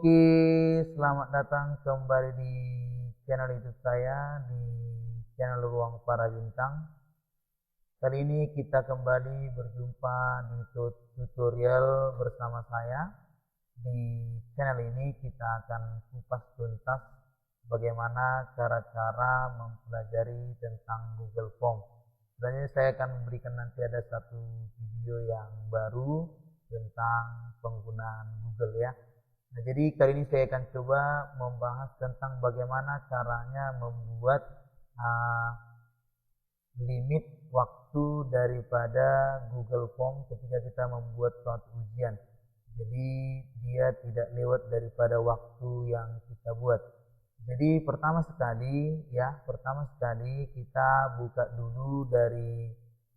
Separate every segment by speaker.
Speaker 1: Oke, selamat datang kembali di channel YouTube saya, di channel Ruang Para Bintang. Kali ini kita kembali berjumpa di tutorial bersama saya. Di channel ini kita akan kupas tuntas bagaimana cara-cara mempelajari tentang Google Form. Sebenarnya saya akan memberikan nanti ada satu video yang baru tentang penggunaan Google ya. Nah, jadi kali ini saya akan coba membahas tentang bagaimana caranya membuat limit waktu daripada Google Form ketika kita membuat suatu ujian. Jadi dia tidak lewat daripada waktu yang kita buat. Jadi pertama sekali kita buka dulu dari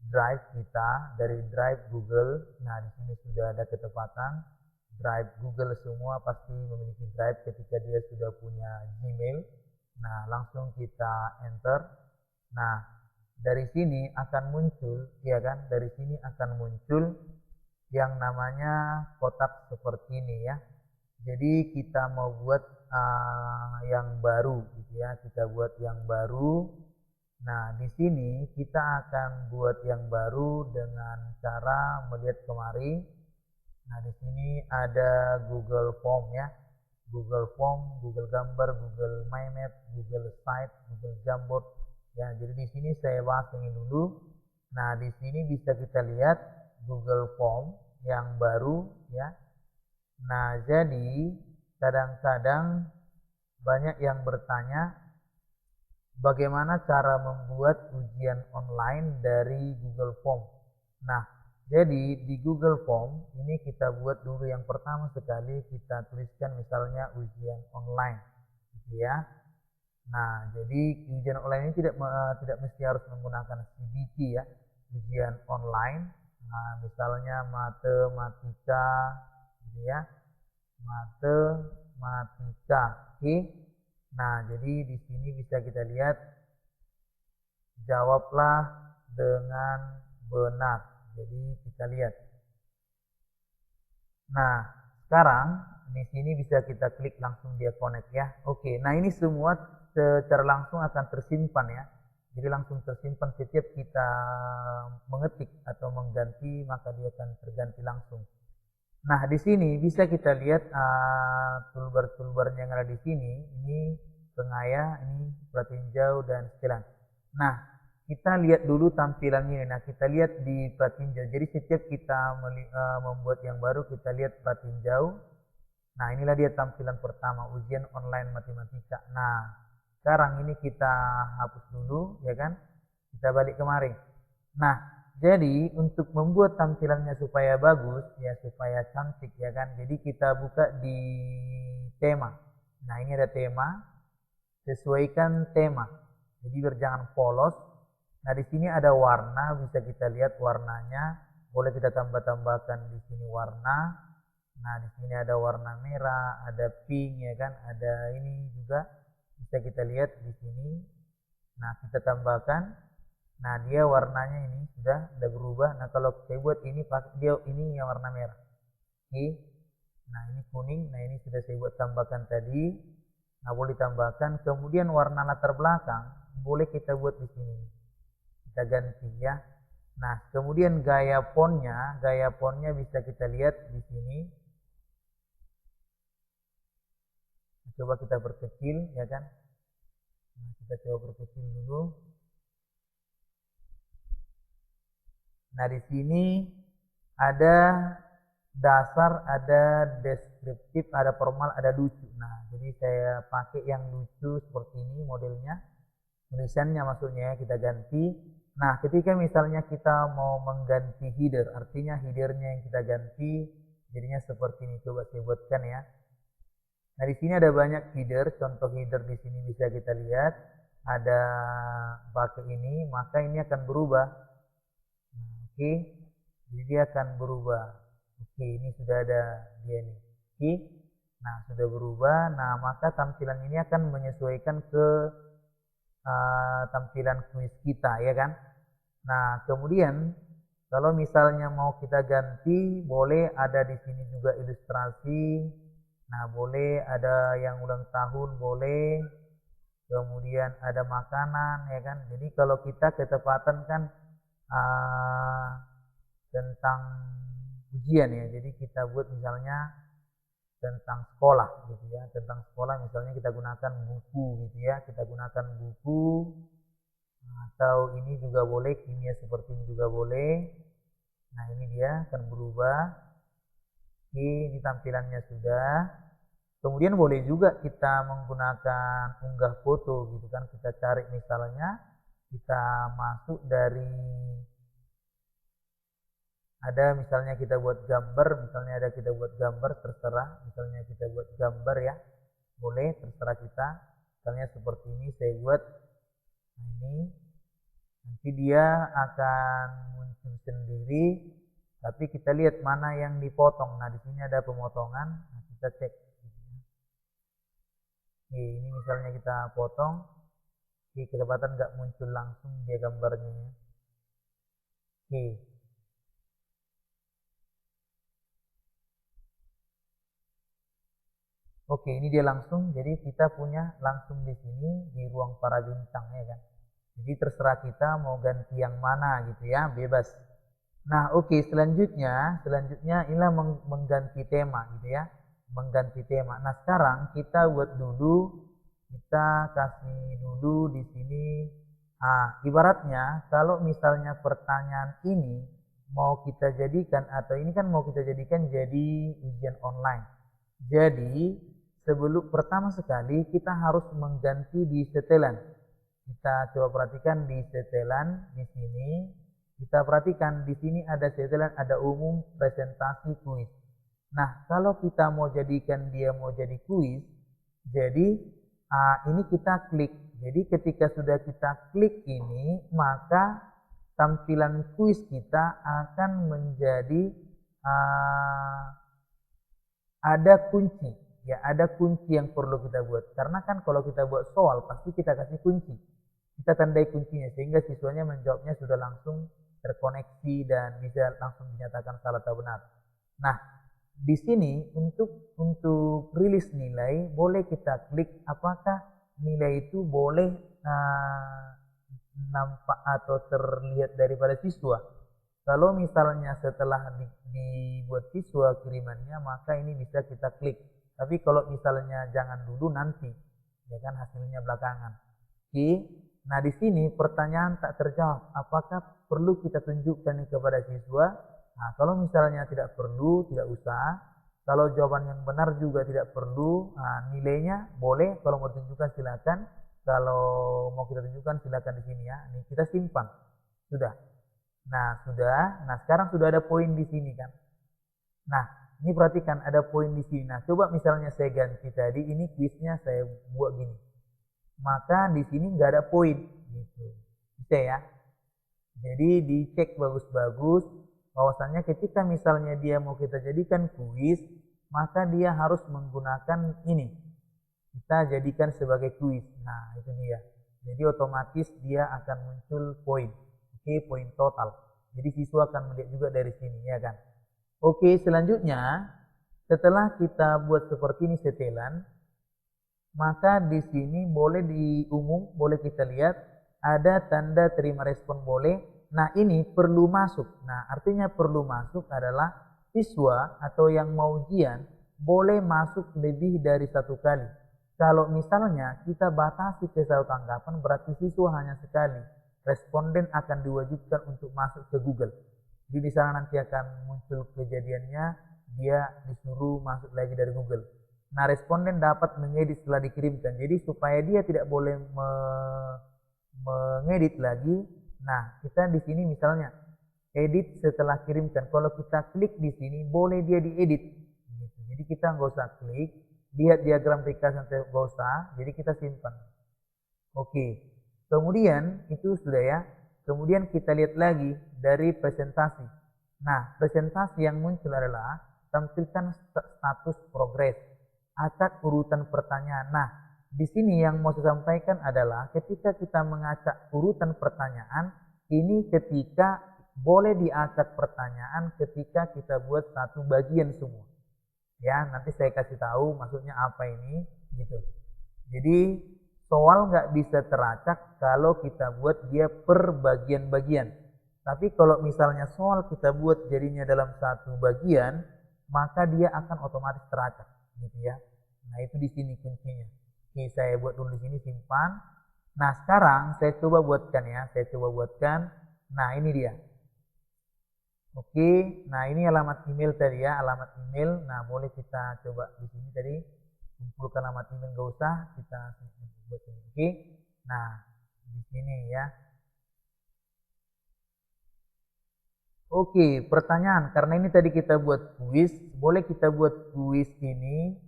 Speaker 1: drive kita, dari drive Google. Nah, di sini sudah ada ketepatan. Drive Google semua pasti memiliki drive ketika dia sudah punya Gmail. Nah, langsung kita enter. Nah, dari sini akan muncul, ya kan? Dari sini akan muncul yang namanya kotak seperti ini ya. Jadi kita mau buat yang baru gitu ya. Kita buat yang baru. Nah, di sini kita akan buat yang baru dengan cara melihat kemari. Nah, di sini ada Google Form ya. Google Form, Google Gambar, Google My Map, Google Site, Google Jamboard. Ya, jadi di sini saya bahas ini dulu. Nah, di sini bisa kita lihat Google Form yang baru ya. Nah, jadi kadang-kadang banyak yang bertanya bagaimana cara membuat ujian online dari Google Form. Nah, jadi di Google Form ini kita buat dulu yang pertama sekali kita tuliskan misalnya ujian online gitu ya. Nah, jadi ujian online ini tidak mesti harus menggunakan CBT ya. Ujian online, nah, misalnya matematika gitu ya. Matematika. Oke. Nah, jadi di sini bisa kita lihat jawablah dengan benar. Jadi kita lihat. Nah, sekarang di sini bisa kita klik langsung dia connect ya. Oke, nah ini semua secara langsung akan tersimpan ya. Jadi langsung tersimpan setiap kita mengetik atau mengganti maka dia akan terganti langsung. Nah, di sini bisa kita lihat toolbar-toolbarnya yang ada di sini. Ini pengaya, ini perhatiin jauh dan sekilan. Nah, kita lihat dulu tampilannya. Nah, kita lihat di perhatiin jauh. Jadi setiap kita membuat yang baru, kita lihat perhatiin jauh. Nah, inilah dia tampilan pertama, ujian online matematika. Nah, sekarang ini kita hapus dulu, ya kan? Kita balik kemari. Nah, jadi untuk membuat tampilannya supaya bagus, ya supaya cantik, ya kan? Jadi kita buka di tema. Nah, ini ada tema. Sesuaikan tema. Jadi biar jangan polos. Nah, di sini ada warna, bisa kita lihat warnanya. Boleh kita tambah-tambahkan di sini warna. Nah, di sini ada warna merah, ada pink ya kan, ada ini juga bisa kita lihat di sini. Nah, kita tambahkan. Nah, dia warnanya ini sudah berubah. Nah, kalau saya buat ini dia ini yang warna merah. Oke. Nah, ini kuning. Nah, ini sudah saya buat tambahkan tadi. Nah, boleh tambahkan. Kemudian warna latar belakang boleh kita buat di sini. Kita ganti ya. Nah, kemudian gaya fontnya bisa kita lihat di sini. Coba kita perkecil ya kan. Nah, kita coba perkecil dulu. Nah, di sini ada dasar, ada deskriptif, ada formal, ada lucu. Nah, jadi saya pakai yang lucu seperti ini modelnya. Tulisannya maksudnya kita ganti. Nah, ketika misalnya kita mau mengganti header, artinya headernya yang kita ganti, jadinya seperti ini. Coba saya buatkan ya. Nah, di sini ada banyak header. Contoh header di sini bisa kita lihat. Ada pakai ini, maka ini akan berubah. Nah, oke, jadi dia akan berubah. Oke, ini sudah ada dia nih. Oke, nah sudah berubah. Nah, maka tampilan ini akan menyesuaikan ke tampilan kuis kita ya kan. Nah, kemudian kalau misalnya mau kita ganti boleh ada di sini juga ilustrasi. Nah, boleh ada yang ulang tahun, boleh. Kemudian ada makanan, ya kan. Jadi kalau kita ketepatan kan tentang ujian ya. Jadi kita buat misalnya tentang sekolah gitu ya. Tentang sekolah misalnya kita gunakan buku gitu ya. Kita gunakan buku atau ini juga boleh, kimia seperti ini juga boleh. Nah, ini dia akan berubah. Oke, ini tampilannya sudah. Kemudian boleh juga kita menggunakan unggah foto gitu kan. Kita cari misalnya, kita masuk dari ada misalnya kita buat gambar, misalnya ada kita buat gambar terserah, misalnya kita buat gambar ya. Boleh terserah kita. Misalnya seperti ini saya buat. Nah, ini nanti dia akan muncul sendiri, tapi kita lihat mana yang dipotong. Nah, di sini ada pemotongan. Nah, kita cek. Oke, ini misalnya kita potong. Oke, kelihatan nggak muncul langsung dia gambarnya ya. Oke. Oke, ini dia langsung. Jadi kita punya langsung di sini di ruang para bintang ya kan. Jadi terserah kita mau ganti yang mana gitu ya, bebas. Nah, oke, selanjutnya inilah mengganti tema gitu ya. Mengganti tema. Nah, sekarang kita buat dulu, kita kasih dulu di sini. Ibaratnya kalau misalnya pertanyaan ini mau kita jadikan atau ini kan mau kita jadikan jadi ujian online. Jadi sebelum pertama sekali kita harus mengganti di setelan. Kita coba perhatikan di setelan di sini. Kita perhatikan di sini ada setelan, ada umum, presentasi, kuis. Nah, kalau kita mau jadikan dia mau jadi kuis, jadi ini kita klik. Jadi ketika sudah kita klik ini, maka tampilan kuis kita akan menjadi ada kunci. Ya, ada kunci yang perlu kita buat. Karena kan kalau kita buat soal, pasti kita kasih kunci. Kita tandai kuncinya, sehingga siswanya menjawabnya sudah langsung terkoneksi dan bisa langsung dinyatakan salah atau benar. Nah, di sini untuk rilis nilai, boleh kita klik apakah nilai itu boleh nampak atau terlihat daripada siswa. Kalau misalnya setelah dibuat siswa kirimannya, maka ini bisa kita klik. Tapi kalau misalnya jangan dulu, nanti ya kan hasilnya belakangan. Oke. Nah, di sini pertanyaan tak terjawab. Apakah perlu kita tunjukkan ini kepada siswa? Nah, kalau misalnya tidak perlu, tidak usah. Kalau jawaban yang benar juga tidak perlu. Nah, nilainya boleh. Kalau mau tunjukkan silakan. Kalau mau kita tunjukkan silakan di sini ya. Ini kita simpan. Sudah. Nah, sudah. Nah, sekarang sudah ada poin di sini kan. Nah, ini perhatikan ada poin di sini. Nah, coba misalnya saya ganti tadi, ini kuisnya saya buat gini. Maka di sini nggak ada poin gitu. Bisa ya. Jadi dicek bagus-bagus bahwasannya ketika misalnya dia mau kita jadikan kuis, maka dia harus menggunakan ini. Kita jadikan sebagai kuis. Nah, itu dia. Jadi otomatis dia akan muncul poin. Oke, poin total. Jadi siswa akan melihat juga dari sini ya kan. Oke, selanjutnya setelah kita buat seperti ini setelan, maka di sini boleh di umum, boleh kita lihat ada tanda terima respon boleh. Nah, ini perlu masuk. Nah, artinya perlu masuk adalah siswa atau yang mau ujian boleh masuk lebih dari satu kali. Kalau misalnya kita batasi ke satu tanggapan, berarti siswa hanya sekali. Responden akan diwajibkan untuk masuk ke Google. Jadi di sana nanti akan muncul kejadiannya, dia disuruh masuk lagi dari Google. Nah, responden dapat mengedit setelah dikirimkan. Jadi supaya dia tidak boleh mengedit lagi. Nah, kita di sini misalnya edit setelah kirimkan. Kalau kita klik di sini, boleh dia diedit. Gitu. Jadi kita nggak usah klik, lihat diagram ringkas nanti nggak usah. Jadi kita simpan. Oke. Kemudian itu sudah ya. Kemudian kita lihat lagi dari presentasi. Nah, presentasi yang muncul adalah tampilkan status progres. Acak urutan pertanyaan. Nah, di sini yang mau saya sampaikan adalah ketika kita mengacak urutan pertanyaan, ini ketika boleh diacak pertanyaan ketika kita buat satu bagian semua. Ya, nanti saya kasih tahu maksudnya apa ini gitu. Jadi soal nggak bisa teracak kalau kita buat dia per bagian-bagian. Tapi kalau misalnya soal kita buat jadinya dalam satu bagian, maka dia akan otomatis teracak gitu ya. Nah, itu di sini kuncinya. Oke, saya buat dulu di sini, simpan. Nah, sekarang saya coba buatkan ya, saya coba buatkan. Nah, ini dia. Oke, nah ini alamat email tadi ya, alamat email. Nah, boleh kita coba di sini tadi kumpulkan alamat email, nggak usah kita buat ini. Oke, nah di sini ya. Oke, pertanyaan, karena ini tadi kita buat kuis, boleh kita buat kuis ini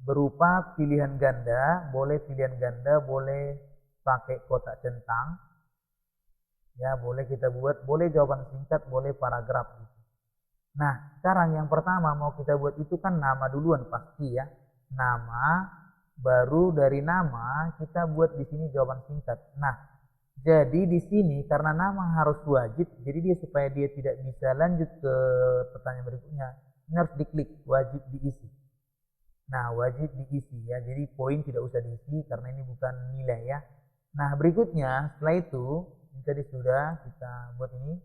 Speaker 1: berupa pilihan ganda, boleh pakai kotak centang. Ya, boleh kita buat, boleh jawaban singkat, boleh paragraf gitu. Nah, sekarang yang pertama mau kita buat itu kan nama duluan pasti ya. Nama, baru dari nama kita buat di sini jawaban singkat. Nah, jadi di sini karena nama harus wajib, jadi dia supaya dia tidak bisa lanjut ke pertanyaan berikutnya, ini harus diklik wajib diisi. Nah, wajib diisi ya. Jadi poin tidak usah diisi karena ini bukan nilai ya. Nah, berikutnya setelah itu ini tadi sudah kita buat ini.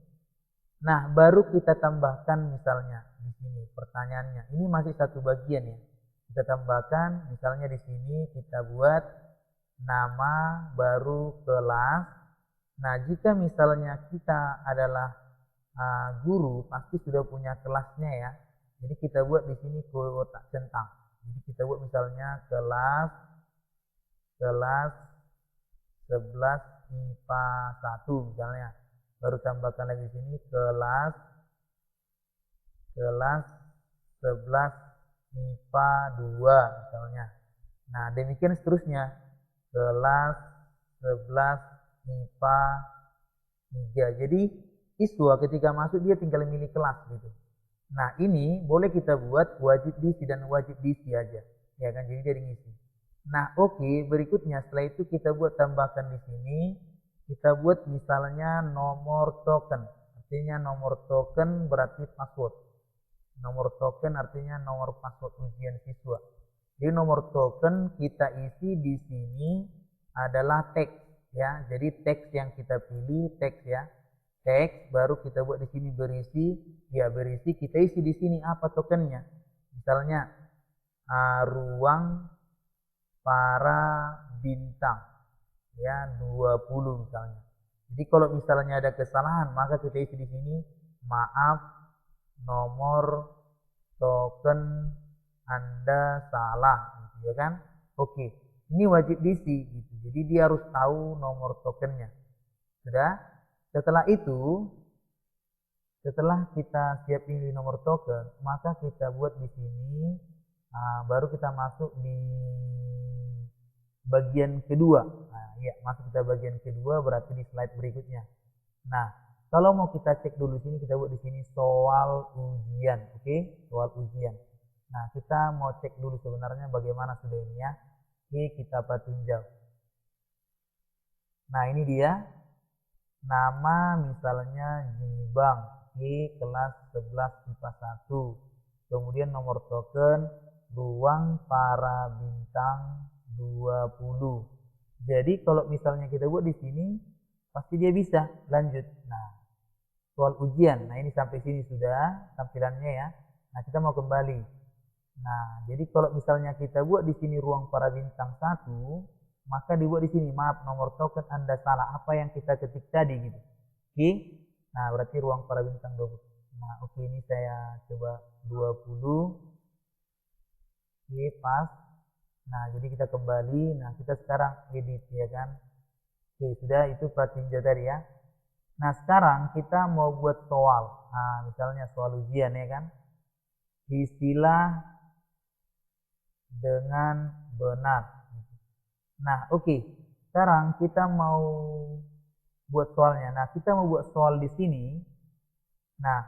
Speaker 1: Nah, baru kita tambahkan misalnya di sini pertanyaannya. Ini masih satu bagian ya. Kita tambahkan misalnya di sini kita buat nama baru kelas. Nah, jika misalnya kita adalah guru, pasti sudah punya kelasnya ya. Jadi kita buat di sini kotak centang. Jadi kita buat misalnya kelas 11 IPA 1 misalnya. Baru tambahkan lagi di sini kelas 11 IPA 2 misalnya. Nah, demikian seterusnya. Kelas 11 IPA 3. Jadi siswa ketika masuk dia tinggal milih kelas gitu. Nah, ini boleh kita buat wajib diisi dan wajib diisi aja. Ya kan, jadi dia ngisi. Nah, oke, berikutnya setelah itu kita buat tambahkan di sini, kita buat misalnya nomor token. Artinya nomor token berarti password. Nomor token artinya nomor password ujian siswa. Jadi nomor token kita isi di sini adalah teks ya. Jadi teks yang kita pilih teks ya. Teks baru kita buat di sini berisi, ya berisi kita isi di sini apa tokennya. Misalnya ruang para bintang ya 20 misalnya. Jadi kalau misalnya ada kesalahan maka kita isi di sini maaf nomor token Anda salah gitu ya kan. Oke, ini wajib diisi gitu. Jadi dia harus tahu nomor tokennya. Sudah? Setelah itu, setelah kita siap pilih nomor token, maka kita buat di sini, baru kita masuk di bagian kedua. Nah, ya, masuk kita bagian kedua berarti di slide berikutnya. Nah, kalau mau kita cek dulu sini, kita buat di sini soal ujian, oke? Soal ujian. Nah, kita mau cek dulu sebenarnya bagaimana sudah ini ya. Oke, kita tinjau. Nah, ini dia. Nama misalnya Jibang di kelas 11 IPA 1. Kemudian nomor token ruang para bintang 20. Jadi kalau misalnya kita buat di sini pasti dia bisa lanjut. Nah, soal ujian. Nah, ini sampai sini sudah tampilannya ya. Nah, kita mau kembali. Nah, jadi kalau misalnya kita buat di sini ruang para bintang 1, maka dibuat di sini maaf nomor token Anda salah apa yang kita ketik tadi gitu. Oke. Nah, berarti ruang para bintang 20. Nah, oke, ini saya coba 20. Oke, pas. Nah, jadi kita kembali. Nah, kita sekarang edit ya kan. Oke, sudah itu pratinja tadi ya. Nah, sekarang kita mau buat soal. Nah, misalnya soal ujian ya kan. Istilah dengan benar. Nah, oke. Sekarang kita mau buat soalnya. Nah, kita mau buat soal di sini. Nah,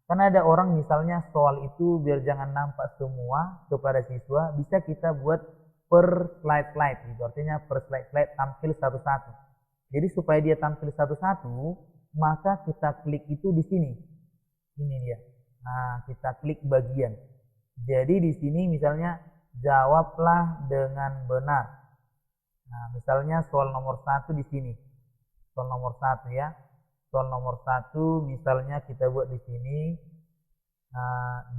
Speaker 1: karena ada orang misalnya soal itu biar jangan nampak semua kepada siswa, bisa kita buat per slide-slide gitu. Artinya per slide-slide tampil satu-satu. Jadi supaya dia tampil satu-satu, maka kita klik itu di sini. Ini dia. Nah, kita klik bagian. Jadi di sini misalnya jawablah dengan benar. Nah, misalnya soal nomor 1 di sini. Soal nomor 1 ya. Soal nomor 1 misalnya kita buat di sini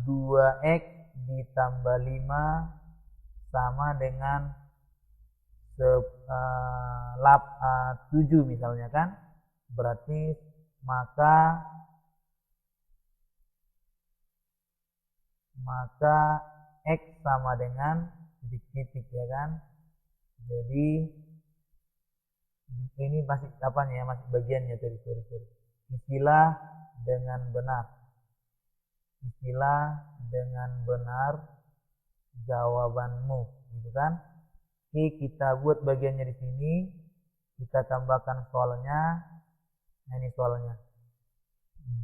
Speaker 1: 2x ditambah 5 sama dengan 7 misalnya kan. Berarti maka x sama dengan titik-titik ya kan. Jadi ini masih apanya ya, masih bagiannya tadi, sorry. Isilah dengan benar. Isilah dengan benar jawabanmu, gitu kan? Oke, kita buat bagiannya di sini. Kita tambahkan soalnya. Nah, ini soalnya.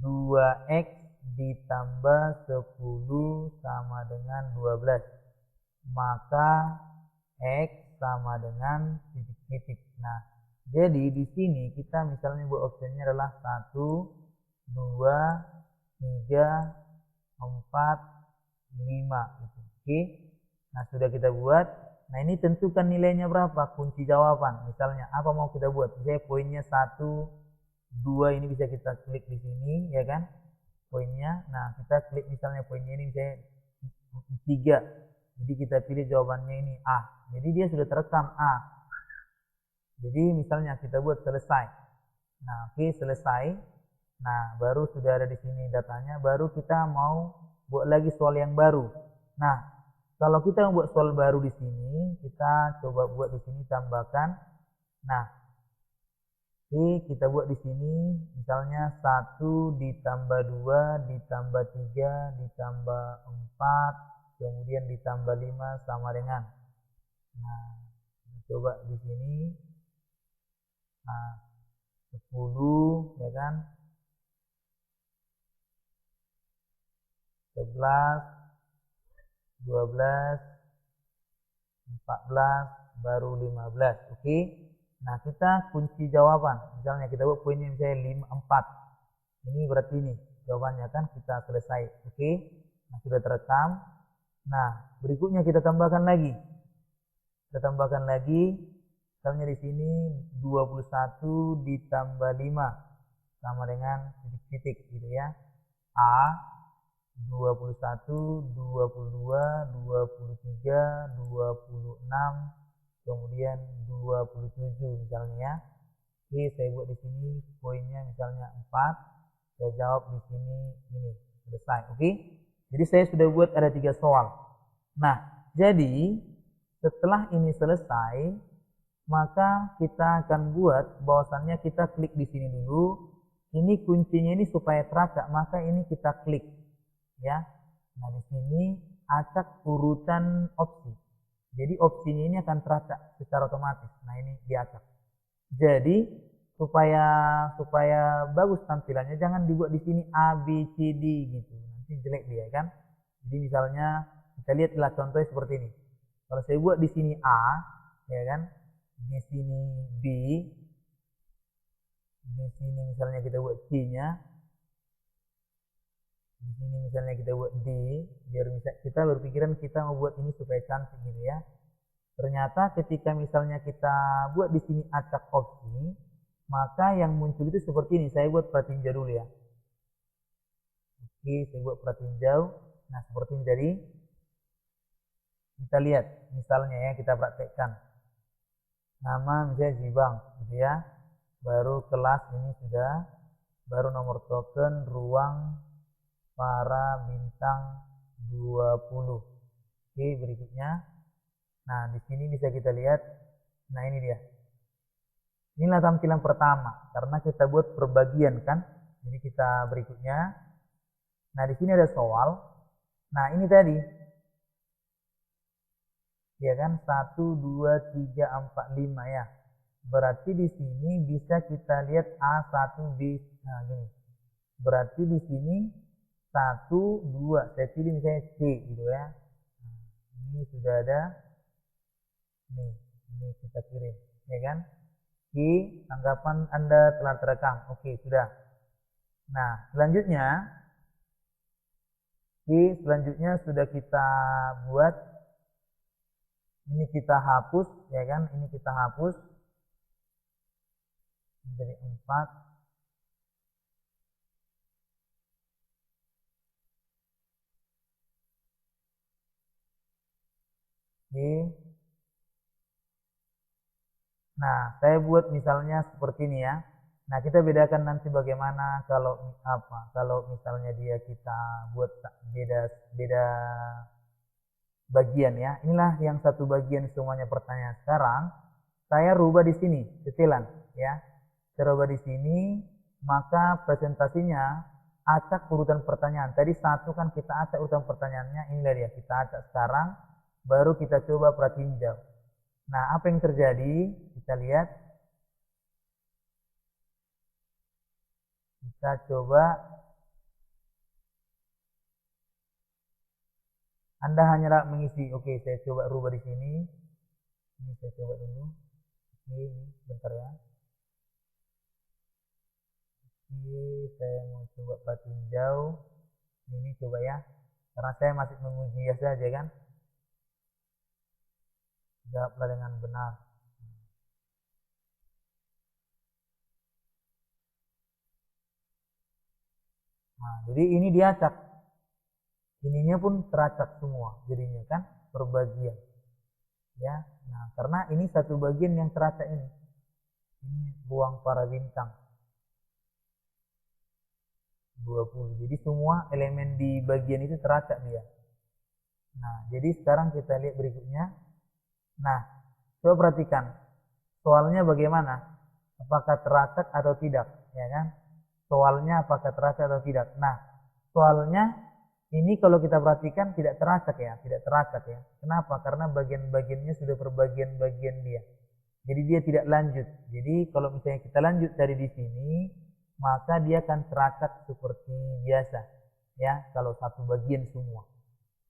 Speaker 1: 2x ditambah 10 sama dengan 12. Maka x sama dengan titik-titik. Nah, jadi di sini kita misalnya buat opsinya adalah 1, 2, 3, 4, 5 gitu. Oke. Nah, sudah kita buat. Nah, ini tentukan nilainya berapa, kunci jawaban. Misalnya apa mau kita buat? Misalnya poinnya 1, 2 ini bisa kita klik di sini ya kan? Poinnya. Nah, kita klik misalnya poinnya ini misalnya 3. Jadi kita pilih jawabannya ini A. Jadi dia sudah terekam A. Jadi misalnya kita buat selesai. Nah, oke, selesai. Nah, baru sudah ada di sini datanya. Baru kita mau buat lagi soal yang baru. Nah, kalau kita membuat soal baru di sini, kita coba buat di sini tambahkan. Nah, oke, kita buat di sini misalnya 1 ditambah 2 ditambah 3 ditambah 4 kemudian ditambah 5 sama dengan. Nah, coba di sini 10 ya kan, 11, 12, 14, baru 15. Oke. Nah, kita kunci jawaban. Misalnya kita buat poinnya misalnya 4. Ini berarti ini jawabannya kan, kita selesai. Oke. Nah, sudah terekam. Nah, berikutnya kita tambahkan lagi. Kita tambahkan lagi. Misalnya di sini 21 ditambah 5 sama dengan titik-titik gitu ya. A 21, 22, 23, 26, kemudian 27 misalnya ya. Oke, saya buat di sini poinnya misalnya 4. Saya jawab di sini ini selesai. Oke. Jadi saya sudah buat ada 3 soal. Nah, jadi setelah ini selesai, maka kita akan buat bahwasannya kita klik di sini dulu. Ini kuncinya ini supaya teracak, maka ini kita klik ya. Nah, di sini acak urutan opsi. Jadi opsinya ini akan teracak secara otomatis. Nah, ini diacak. Jadi supaya bagus tampilannya, jangan dibuat di sini A B C D gitu. Nanti jelek dia kan. Jadi misalnya kita lihatlah contohnya seperti ini. Kalau saya buat di sini A, ya kan? Di sini B, di sini misalnya kita buat C-nya. Di sini misalnya kita buat D, biar kita berpikiran kita mau buat ini supaya cantik gitu ya. Ternyata ketika misalnya kita buat di sini acak opsi, maka yang muncul itu seperti ini. Saya buat pratinja dulu ya. Oke, saya buat pratinjau. Nah, seperti ini. Jadi kita lihat misalnya ya, kita praktekkan. Nama misalnya Zibang gitu ya. Baru kelas ini sudah, baru nomor token ruang para bintang 20. Oke, berikutnya. Nah, di sini bisa kita lihat. Nah, ini dia. Inilah tampilan pertama karena kita buat perbagian kan. Jadi kita berikutnya. Nah, di sini ada soal. Nah, ini tadi. Ya kan, 1 2 3 4 5 ya. Berarti di sini bisa kita lihat A1B. Nah, gini. Berarti di sini 1 2. Saya pilih misalnya C gitu ya. Nah, ini sudah ada. Nih, ini kita kirim, ya kan? Oke, tanggapan Anda telah terekam. Oke, sudah. Nah, selanjutnya Oke, selanjutnya sudah kita buat. Ini kita hapus, ya kan? Ini kita hapus. Menjadi 4. Oke. Nah, saya buat misalnya seperti ini ya. Nah, kita bedakan nanti bagaimana kalau apa? Kalau misalnya dia kita buat beda beda bagian ya. Inilah yang satu bagian semuanya pertanyaan. Sekarang saya rubah di sini, detilan ya. Saya rubah di sini, maka presentasinya acak urutan pertanyaan. Tadi satu kan kita acak urutan pertanyaannya, inilah dia. Kita acak sekarang, baru kita coba pratinjau. Nah, apa yang terjadi? Kita lihat. Kita coba. Anda hanya mengisi. Oke, saya coba rubah di sini. Ini saya coba dulu. Oke, ini bentar ya. Oke, saya mau coba pratinjau. Ini coba ya. Karena saya masih menguji saja kan. Jawablah dengan benar. Nah, jadi ini diacak. Ininya pun teracak semua, jadinya kan berbagian. Ya, nah karena ini satu bagian yang teracak ini. Ini ruang para bintang. 20. Jadi semua elemen di bagian itu teracak dia. Nah, jadi sekarang kita lihat berikutnya. Nah, coba perhatikan. Soalnya bagaimana? Apakah teracak atau tidak? Ya kan? Soalnya apakah teracak atau tidak? Nah, soalnya ini kalau kita perhatikan tidak teracak ya, tidak teracak ya. Kenapa? Karena bagian-bagiannya sudah berbagian-bagian dia. Jadi dia tidak lanjut. Jadi kalau misalnya kita lanjut dari di sini, maka dia akan teracak seperti biasa. Ya, kalau satu bagian semua.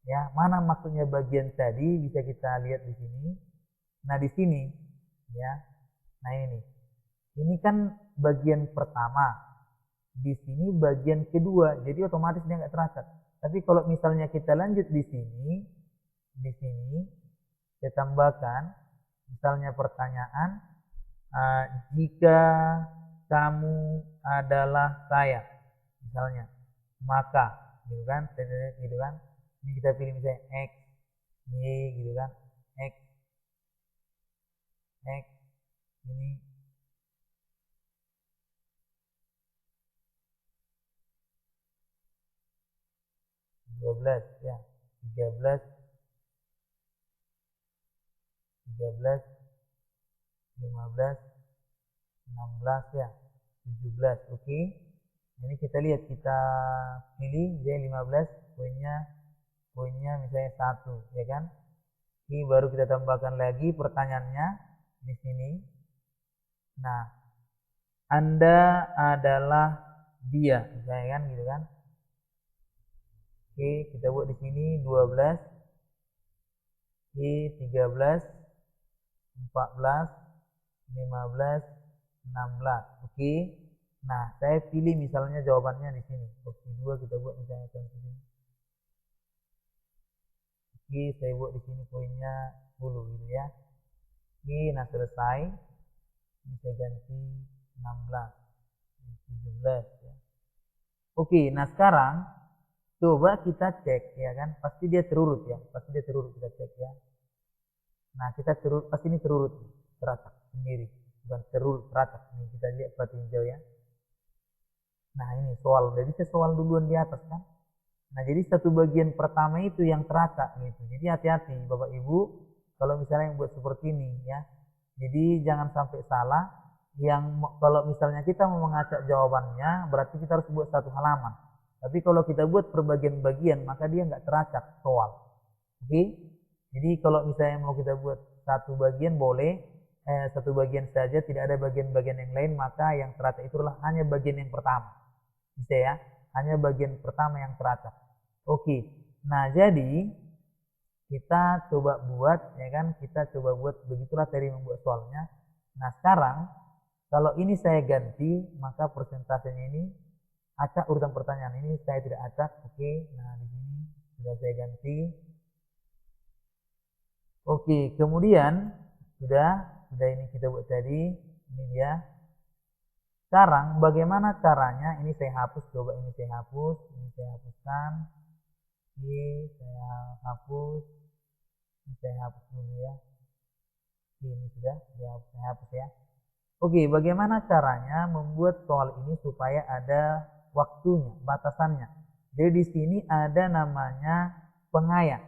Speaker 1: Ya, mana maksudnya bagian tadi bisa kita lihat di sini. Nah, di sini ya. Nah, ini. Ini kan bagian pertama. Di sini bagian kedua. Jadi otomatis dia nggak teracak. Tapi kalau misalnya kita lanjut di sini saya tambahkan misalnya pertanyaan, jika kamu adalah saya, misalnya, maka, gitu kan, gitu kan. Ini kita pilih misalnya X, Y, gitu kan, X, ini 12 ya, 13, 15, 16 ya, 17. Oke. Ini kita lihat, kita pilih dia 15, poinnya misalnya 1 ya kan. Ini baru kita tambahkan lagi pertanyaannya di sini. Nah, Anda adalah dia, misalnya kan gitu kan. Oke, kita buat di sini 12. Oke, 13, 14, 15, 16. Oke. Nah, saya pilih misalnya jawabannya di sini. Opsi 2 kita buat misalnya di sini. Oke, saya buat di sini poinnya 10 gitu ya. Oke, nah selesai. Ini saya ganti 16, 17 ya. Oke, nah sekarang coba kita cek ya kan. Pasti dia terurut ya. Pasti dia terurut, kita cek ya. Nah, kita terurut, pasti ini terurut, teracak sendiri. Bukan terurut, teracak. Ini kita lihat pratinjau ya. Nah, ini soal. Jadi saya soal duluan di atas kan. Nah, jadi satu bagian pertama itu yang teracak gitu. Jadi hati-hati Bapak Ibu kalau misalnya yang buat seperti ini ya. Jadi jangan sampai salah. Yang kalau misalnya kita mau mengacak jawabannya, berarti kita harus buat satu halaman. Tapi kalau kita buat per bagian-bagian, maka dia nggak teracak soal. Oke? Jadi kalau misalnya mau kita buat satu bagian boleh, satu bagian saja, tidak ada bagian-bagian yang lain, maka yang teracak itulah hanya bagian yang pertama. Bisa ya? Hanya bagian pertama yang teracak. Oke. Nah, jadi kita coba buat ya kan, kita coba buat, begitulah tadi membuat soalnya. Nah, sekarang kalau ini saya ganti, maka persentasenya ini acak urutan pertanyaan ini saya tidak acak. Oke. Nah, di sini sudah saya ganti. Oke, kemudian sudah ini kita buat tadi, ini dia. Sekarang bagaimana caranya? Ini saya hapus, coba ini saya hapus, ini saya hapuskan. Oke, saya hapus. Ini saya hapus dulu ya. Oke, ini sudah saya hapus ya. Oke, bagaimana caranya membuat soal ini supaya ada waktunya, batasannya. Jadi di sini ada namanya pengaya.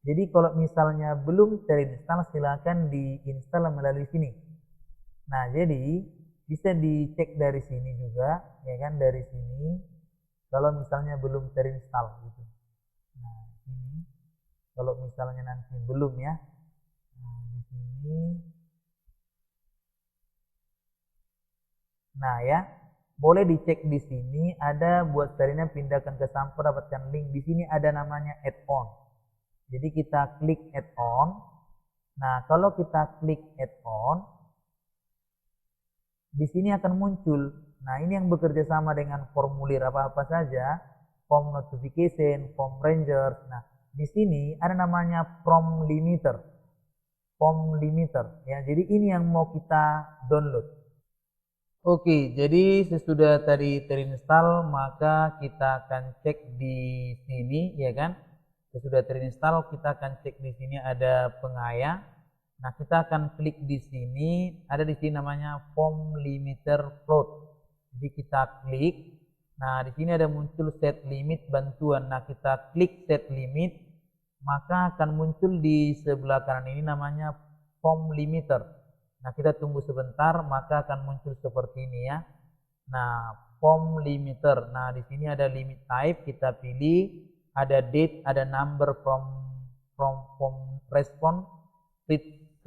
Speaker 1: Jadi kalau misalnya belum terinstall, silakan diinstal melalui sini. Nah, jadi bisa dicek dari sini juga, ya kan, dari sini. Kalau misalnya belum terinstall gitu. Nah, ini kalau misalnya nanti belum ya. Nah, di sini. Nah, ya. Boleh dicek di sini, ada buat carinya pindahkan ke sampel, dapatkan link. Di sini ada namanya add-on. Jadi kita klik add-on. Nah, kalau kita klik add-on, di sini akan muncul. Nah, ini yang bekerja sama dengan formulir apa-apa saja, form notification, form rangers. Nah, di sini ada namanya form limiter. Form limiter ya. Jadi ini yang mau kita download. Oke, jadi sesudah tadi terinstall, maka kita akan cek di sini ya kan. Sesudah terinstall, kita akan cek di sini ada pengaya. Nah, kita akan klik di sini, ada di sini namanya form limiter float. Jadi kita klik. Nah, di sini ada muncul set limit bantuan. Nah, kita klik set limit, maka akan muncul di sebelah kanan ini namanya form limiter. Nah, kita tunggu sebentar, maka akan muncul seperti ini ya. Nah, form limiter. Nah, di sini ada limit type, kita pilih, ada date, ada number from response,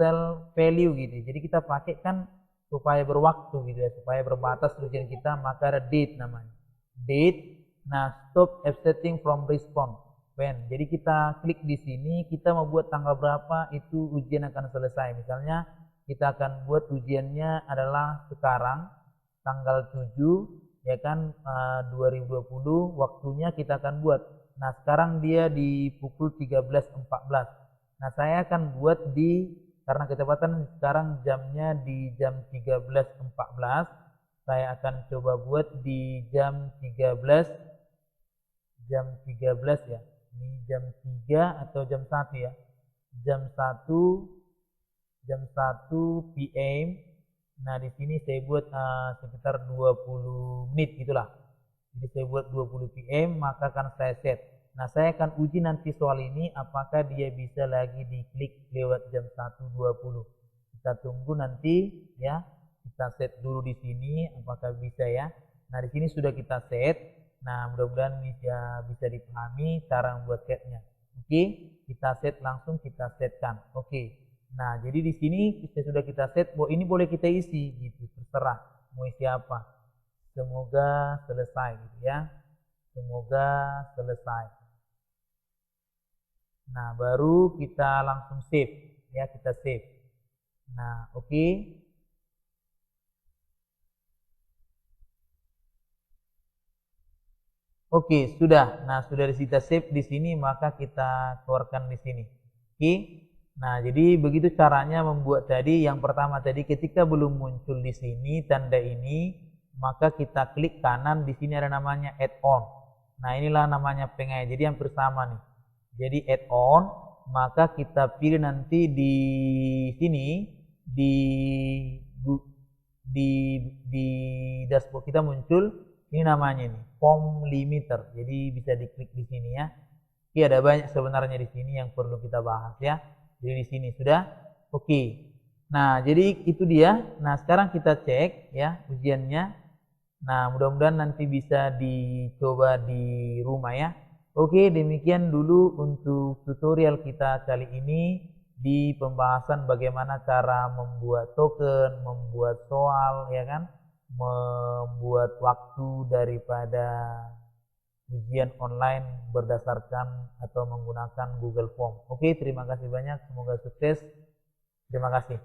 Speaker 1: cell value gitu. Jadi kita pakai kan supaya berwaktu gitu ya, supaya berbatas ujian kita, maka ada date namanya. Date. Nah, stop offsetting from response. When. Jadi kita klik di sini, kita mau buat tanggal berapa itu ujian akan selesai. Misalnya kita akan buat ujiannya adalah sekarang tanggal 7 ya kan 2020, waktunya kita akan buat. Nah, sekarang dia di pukul 13.14. Nah, saya akan buat karena kecepatan sekarang jamnya di jam 13.14, saya akan coba buat di jam 13 ya. Ini jam 3 atau jam 1 ya. Jam 1 PM. Nah, di sini saya buat sekitar 20 menit gitulah. Jadi saya buat 20 PM, maka akan saya set. Nah, saya akan uji nanti soal ini apakah dia bisa lagi diklik lewat jam 1.20. Kita tunggu nanti ya. Kita set dulu di sini apakah bisa ya. Nah, di sini sudah kita set. Nah, mudah-mudahan bisa dipahami cara membuat setnya. Oke, kita set langsung kita setkan. Oke. Nah, jadi di sini sudah kita set, ini boleh kita isi gitu, terserah mau isi apa. Semoga selesai gitu ya. Semoga selesai. Nah, baru kita langsung save ya, kita save. Nah, oke. Oke, sudah. Nah, sudah kita save di sini, maka kita keluarkan di sini. Oke. Nah, jadi begitu caranya membuat tadi. Yang pertama tadi ketika belum muncul di sini tanda ini, maka kita klik kanan, di sini ada namanya add-on. Nah, inilah namanya pengaya. Jadi hampir sama nih. Jadi add-on, maka kita pilih nanti di sini di dashboard kita muncul ini namanya nih, form limiter. Jadi bisa diklik di sini ya. Oke, ada banyak sebenarnya di sini yang perlu kita bahas ya. Jadi di sini sudah oke. Nah, jadi itu dia. Nah, sekarang kita cek ya ujiannya. Nah, mudah-mudahan nanti bisa dicoba di rumah ya. Oke, demikian dulu untuk tutorial kita kali ini di pembahasan bagaimana cara membuat token, membuat soal ya kan, membuat waktu daripada ujian online berdasarkan atau menggunakan Google Form. Oke, terima kasih banyak, semoga sukses. Terima kasih.